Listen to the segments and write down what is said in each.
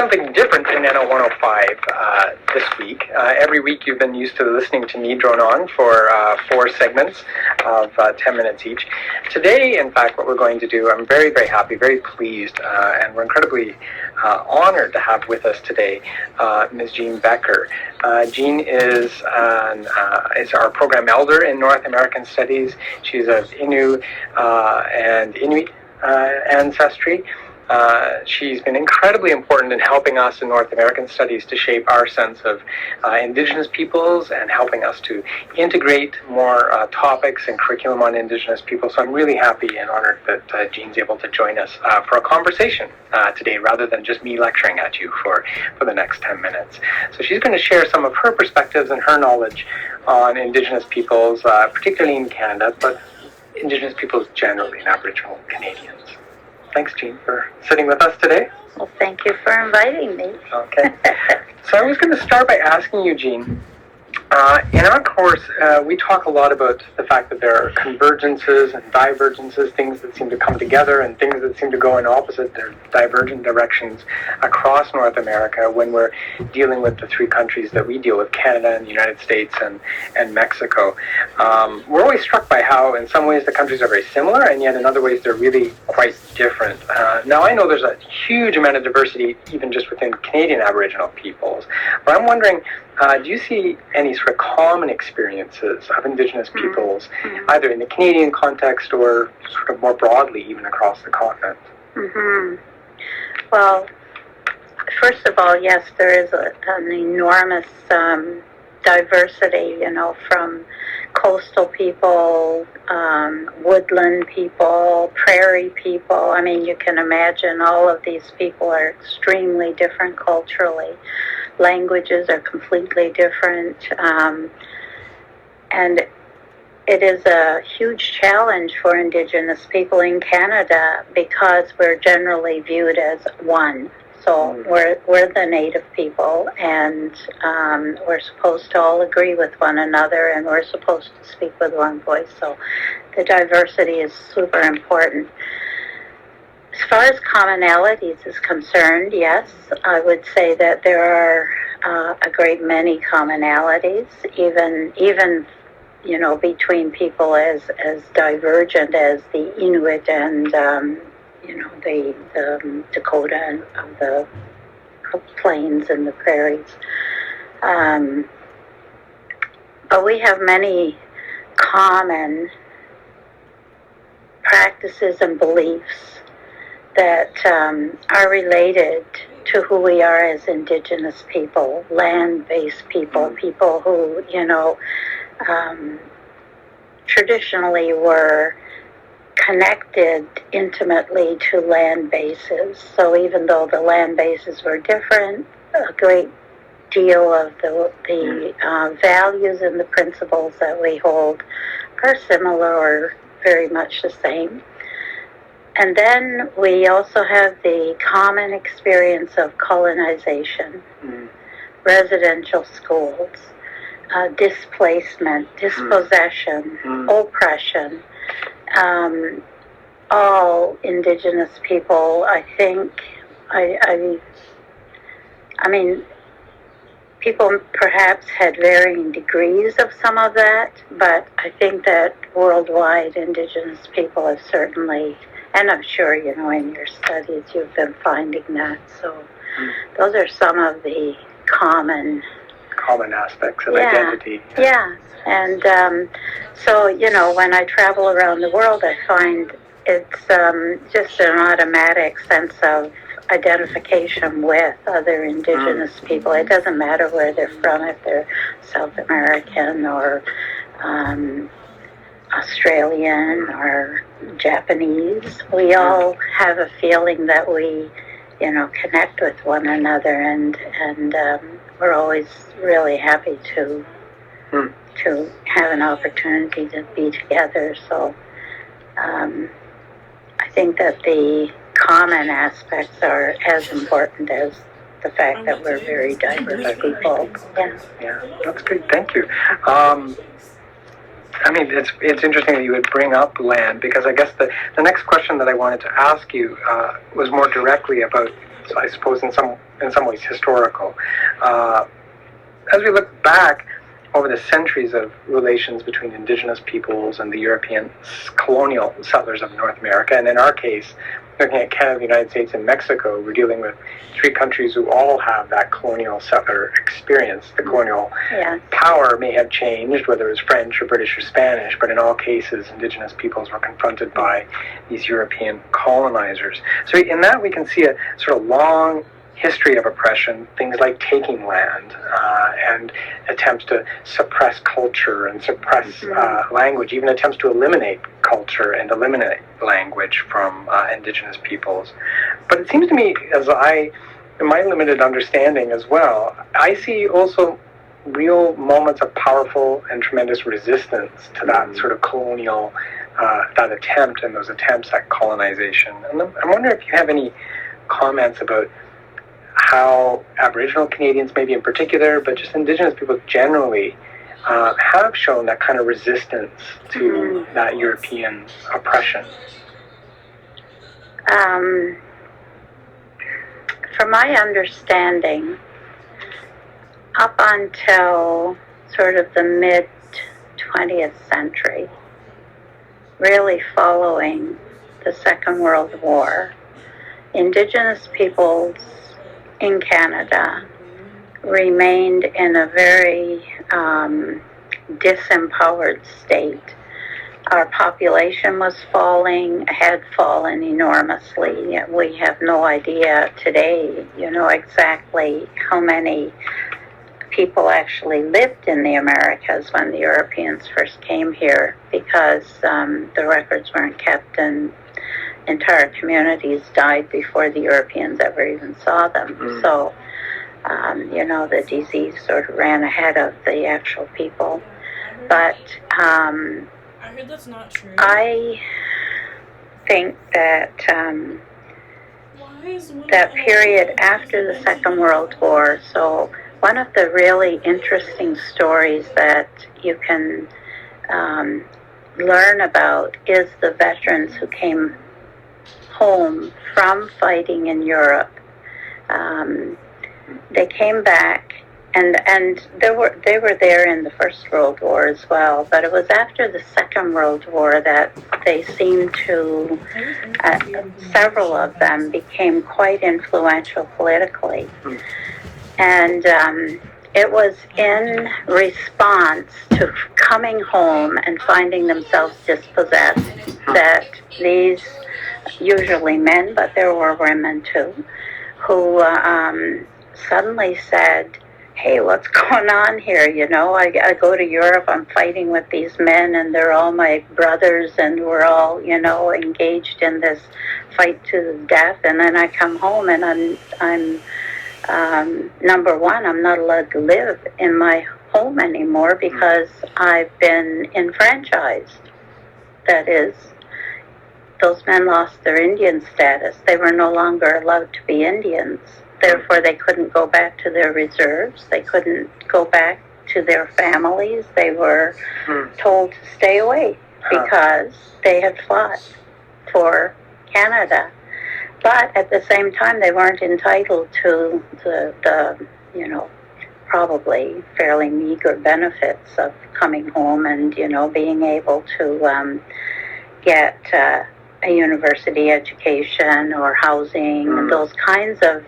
something different in NO 105 this week. Every week you've been used to listening to me drone on for 4 segments of 10 minutes each. Today, in fact, what we're going to do, I'm very, very happy, very pleased, and we're incredibly honored to have with us today Ms. Jean Becker. Jean is our program elder in North American Studies. She's of Innu and Inuit ancestry. She's been incredibly important in helping us in North American Studies to shape our sense of Indigenous peoples and helping us to integrate more topics and curriculum on Indigenous people. So I'm really happy and honored that Jean's able to join us for a conversation today rather than just me lecturing at you for the next 10 minutes. So she's going to share some of her perspectives and her knowledge on Indigenous peoples, particularly in Canada, but Indigenous peoples generally and Aboriginal Canadians. Thanks, Jean, for sitting with us today. Well, thank you for inviting me. Okay. So I was going to start by asking you, Jean, in our course, we talk a lot about the fact that there are convergences and divergences, things that seem to come together and things that seem to go in opposite, divergent directions across North America when we're dealing with the 3 countries that we deal with, Canada and the United States and Mexico. We're always struck by how in some ways the countries are very similar and yet in other ways they're really quite different. Now I know there's a huge amount of diversity even just within Canadian Aboriginal peoples, but I'm wondering, do you see any sort of common experiences of Indigenous peoples, either in the Canadian context or sort of more broadly, even across the continent? Well, first of all, yes, there is an enormous diversity, from coastal people, woodland people, prairie people. I mean, you can imagine all of these people are extremely different culturally. Languages are completely different, and it is a huge challenge for Indigenous people in Canada because we're generally viewed as one. So we're the native people, and we're supposed to all agree with one another, and we're supposed to speak with one voice. So the diversity is super important. As far as commonalities is concerned, yes, I would say that there are a great many commonalities, even between people as divergent as the Inuit and the Dakota and the plains and the prairies. But we have many common practices and beliefs that are related to who we are as Indigenous people, land-based people, people who, traditionally were connected intimately to land bases. So even though the land bases were different, a great deal of the values and the principles that we hold are similar or very much the same. And then we also have the common experience of colonization, residential schools, displacement, dispossession, oppression. All Indigenous people, I think, I mean, people perhaps had varying degrees of some of that, but I think that worldwide Indigenous people have certainly, and I'm sure, in your studies you've been finding that. So those are some of the common aspects of identity. Yeah. And so, when I travel around the world, I find it's just an automatic sense of identification with other Indigenous people. It doesn't matter where they're from, if they're South American or Australian or Japanese. We all have a feeling that we, connect with one another, and we're always really happy to have an opportunity to be together. So I think that the common aspects are as important as the fact that we're very diverse people. Yeah, that's good. Thank you. It's interesting that you would bring up land, because I guess the next question that I wanted to ask you was more directly about so I suppose in some ways historical. As we look back over the centuries of relations between Indigenous peoples and the European colonial settlers of North America, and in our case, looking at Canada, the United States, and Mexico, we're dealing with three countries who all have that colonial settler experience. The colonial power may have changed, whether it was French or British or Spanish, but in all cases, Indigenous peoples were confronted by these European colonizers. So in that, we can see a sort of long history of oppression, things like taking land and attempts to suppress culture and suppress language, even attempts to eliminate culture and eliminate language from Indigenous peoples. But it seems to me, in my limited understanding as well, I see also real moments of powerful and tremendous resistance to that sort of colonial, that attempt and those attempts at colonization. And I wonder if you have any comments about how Aboriginal Canadians, maybe in particular, but just Indigenous people generally, have shown that kind of resistance to that European oppression. From my understanding, up until sort of the mid-20th century, really following the Second World War, Indigenous peoples in Canada remained in a very disempowered state. Our population was falling, had fallen enormously. We have no idea today, exactly how many people actually lived in the Americas when the Europeans first came here, because the records weren't kept and entire communities died before the Europeans ever even saw them. So, the disease sort of ran ahead of the actual people. But I heard that's not true. I think that that period after the Second World War, so one of the really interesting stories that you can learn about is the veterans who came home from fighting in Europe. They came back, and they were there in the First World War as well, but it was after the Second World War that they seemed to, several of them became quite influential politically. And it was in response to coming home and finding themselves dispossessed that these, usually men, but there were women too, who suddenly said, hey, what's going on here? I go to Europe, I'm fighting with these men, and they're all my brothers, and we're all, engaged in this fight to the death. And then I come home, and I'm number one, I'm not allowed to live in my home anymore because I've been enfranchised. That is, those men lost their Indian status. They were no longer allowed to be Indians. Therefore, they couldn't go back to their reserves. They couldn't go back to their families. They were told to stay away because they had fought for Canada. But at the same time, they weren't entitled to the probably fairly meager benefits of coming home and, being able to get a university education or housing, those kinds of,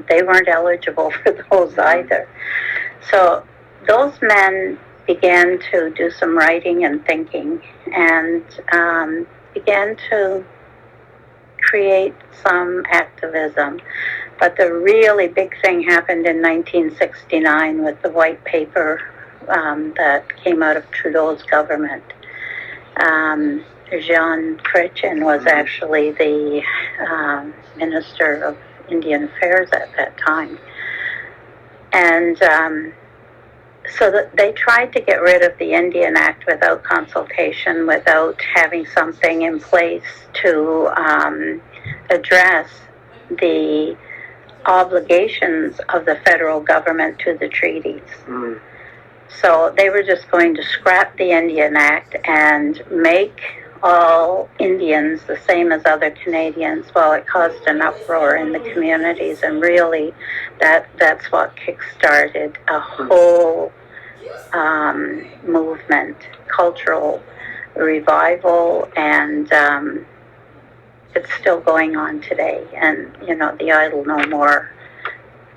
they weren't eligible for those either. So those men began to do some writing and thinking and began to create some activism. But the really big thing happened in 1969 with the white paper that came out of Trudeau's government. Jean Chrétien was actually the Minister of Indian Affairs at that time. And so that they tried to get rid of the Indian Act without consultation, without having something in place to address the obligations of the federal government to the treaties. So they were just going to scrap the Indian Act and make all Indians the same as other Canadians. Well, it caused an uproar in the communities, and really that's what kick-started a whole movement, cultural revival, and it's still going on today. And, the Idle No More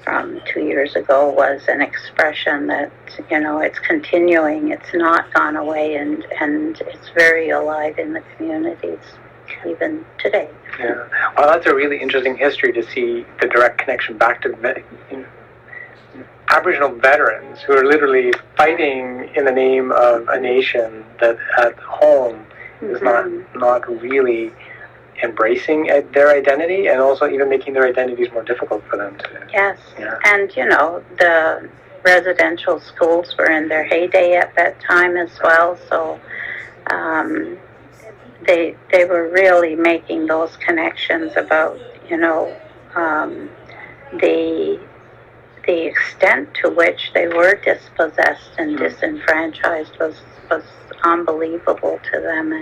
from 2 years ago was an expression that, it's continuing. It's not gone away, and it's very alive in the communities even today. Yeah. Well, that's a really interesting history to see the direct connection back to Aboriginal veterans who are literally fighting in the name of a nation that at home is not really embracing their identity, and also even making their identities more difficult for them to. Yes, yeah. And the residential schools were in their heyday at that time as well, so they were really making those connections about the extent to which they were dispossessed and disenfranchised was unbelievable to them,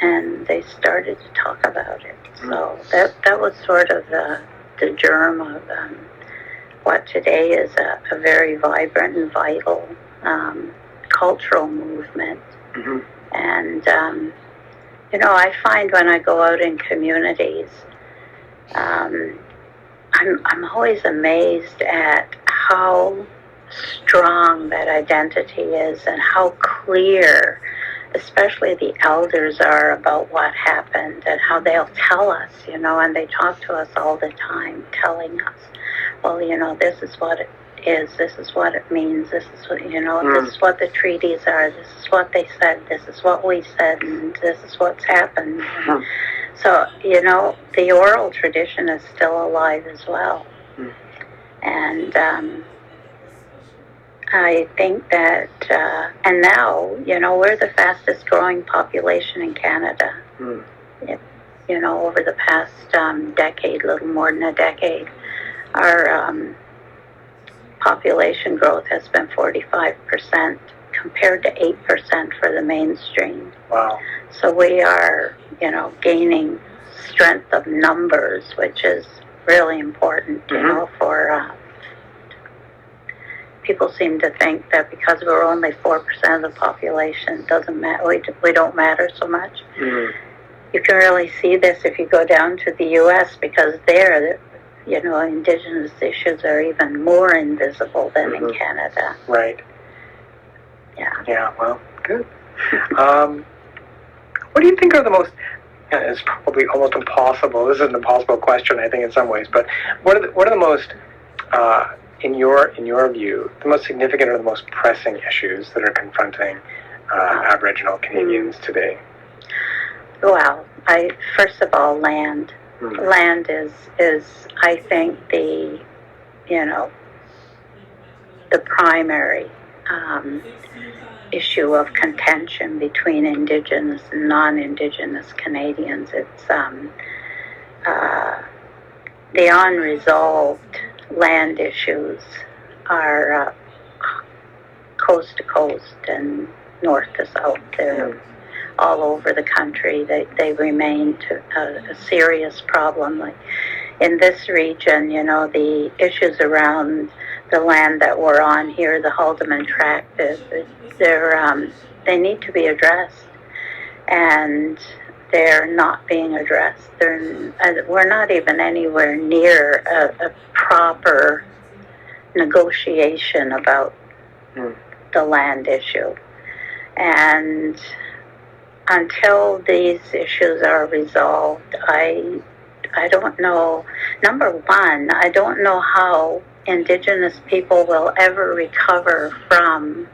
and they started to talk about it. So that was sort of the germ of what today is a very vibrant and vital cultural movement. Mm-hmm. And I find when I go out in communities, I'm always amazed at how strong that identity is, and how clear especially the elders are about what happened, and how they'll tell us, and they talk to us all the time, telling us, well, this is what it is, this is what it means, this is what, this is what the treaties are, this is what they said, this is what we said, and this is what's happened. So, the oral tradition is still alive as well. And I think that, and now, we're the fastest growing population in Canada. Over the past decade, little more than a decade, our population growth has been 45% compared to 8% for the mainstream. Wow. So we are, gaining strength of numbers, which is really important, for people seem to think that because we're only 4% of the population, doesn't matter. We don't matter so much. You can really see this if you go down to the U.S. because there, Indigenous issues are even more invisible than in Canada. Right. Yeah. Yeah. Well, good. What do you think are the most? It's probably almost impossible. This is an impossible question, I think, in some ways. But what are the most in your view, the most significant or the most pressing issues that are confronting Aboriginal Canadians today? Well, first of all, land. Land is I think the primary issue of contention between Indigenous and non-Indigenous Canadians. It's the unresolved land issues are coast to coast and north to south. They're all over the country. They remain a serious problem. Like in this region, the issues around the land that we're on here, the Haldimand Tract, they need to be addressed, and they're not being addressed. We're not even anywhere near a proper negotiation about the land issue. And until these issues are resolved, I don't know. Number one, I don't know how Indigenous people will ever recover from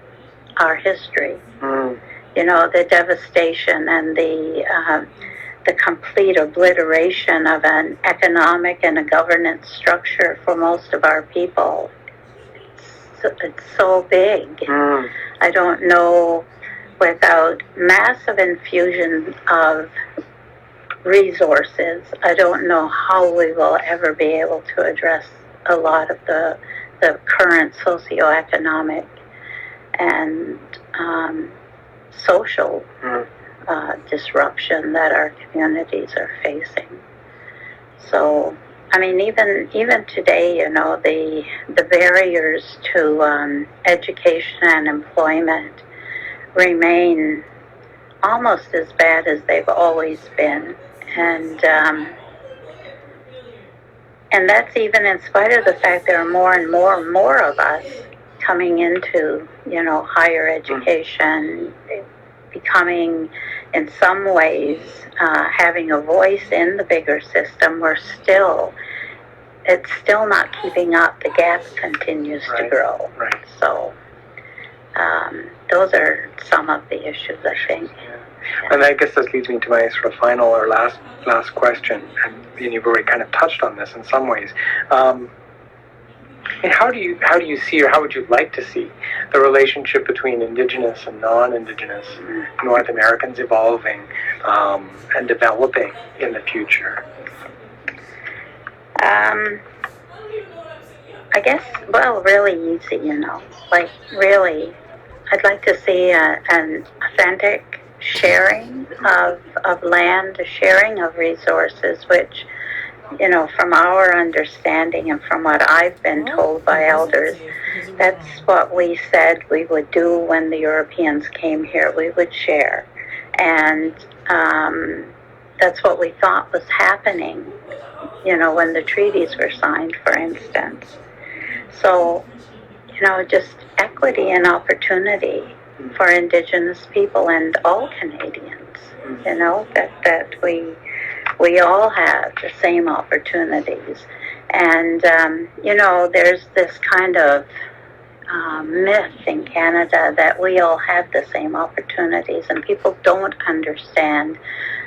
our history. The devastation and the complete obliteration of an economic and a governance structure for most of our people. It's so big. I don't know, without massive infusion of resources, I don't know how we will ever be able to address a lot of the current socioeconomic and social disruption that our communities are facing. So, I mean, even today, you know, the barriers to education and employment remain almost as bad as they've always been, and that's even in spite of the fact there are more and more of us coming into, you know, higher education, becoming, in some ways, having a voice in the bigger system. It's still not keeping up. The gap continues to grow. Right. So, those are some of the issues, I think. Yeah. And I guess this leads me to my sort of final or last question, and you've already kind of touched on this in some ways. And how do you see, or how would you like to see, the relationship between Indigenous and non-Indigenous North Americans evolving and developing in the future? I guess, well, really easy, you know, like really, I'd like to see an authentic sharing of land, a sharing of resources, which, you know, from our understanding and from what I've been told by elders, that's what we said we would do when the Europeans came here. We would share. And that's what we thought was happening, you know, when the treaties were signed, for instance. So, you know, just equity and opportunity for Indigenous people and all Canadians, you know, that we all have the same opportunities. And, you know, there's this kind of myth in Canada that we all have the same opportunities, and people don't understand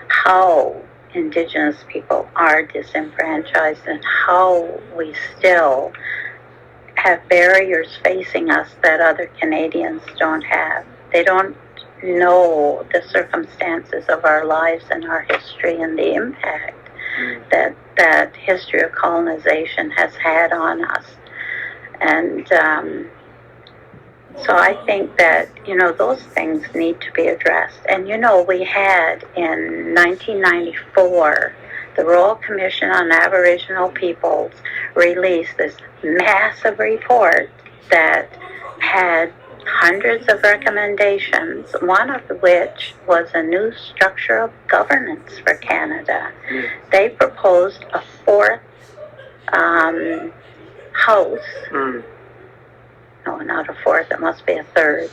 how Indigenous people are disenfranchised and how we still have barriers facing us that other Canadians don't have. They don't know the circumstances of our lives and our history and the impact that history of colonization has had on us. And so I think that, you know, those things need to be addressed. And, you know, we had in 1994, the Royal Commission on Aboriginal Peoples released this massive report that had hundreds of recommendations, one of which was a new structure of governance for Canada. They proposed a fourth house. No, not a fourth, it must be a third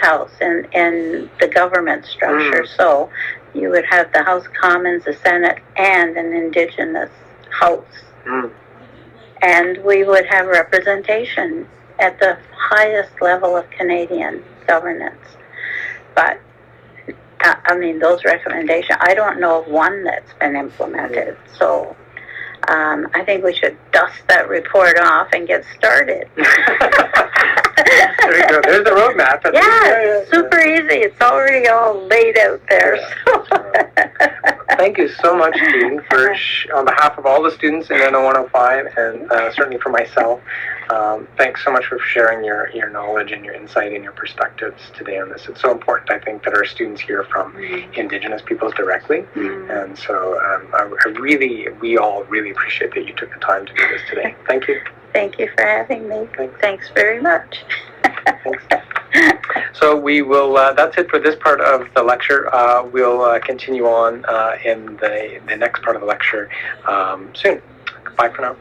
house in the government structure. So you would have the House of Commons, the Senate, and an Indigenous House. And we would have representation at the highest level of Canadian governance. But, I mean, those recommendations, I don't know of one that's been implemented. So I think we should dust that report off and get started. There you go. There's the roadmap. Yeah, super easy. It's already all laid out there. Thank you so much, Dean, for on behalf of all the students in NO 105 and certainly for myself. Thanks so much for sharing your knowledge and your insight and your perspectives today on this. It's so important, I think, that our students hear from Indigenous peoples directly. And so we all really appreciate that you took the time to do this today. Thank you. Thank you for having me. Thanks very much. Thanks. So we will, that's it for this part of the lecture. We'll continue on in the next part of the lecture soon. Bye for now.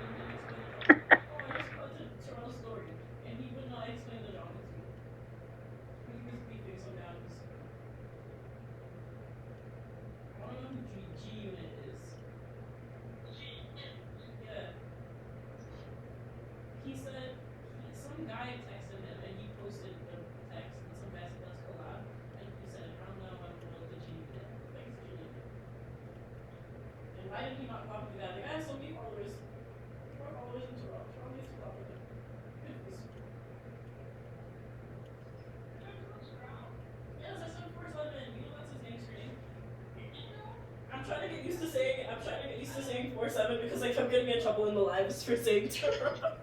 He said, some guy texted him and he posted the text and some guy said, let's collab. And he said, I don't know, I'm going to G unit. Thanks, G unit. And why did he not copy that? Like, I have so many followers. 4 followers in Toronto. Toronto needs to copy them. Goodness. Yes, I said 4-7. You know that's his name screen. I'm trying to get used to saying 4-7 because I kept getting in trouble in the lives for saying Toronto.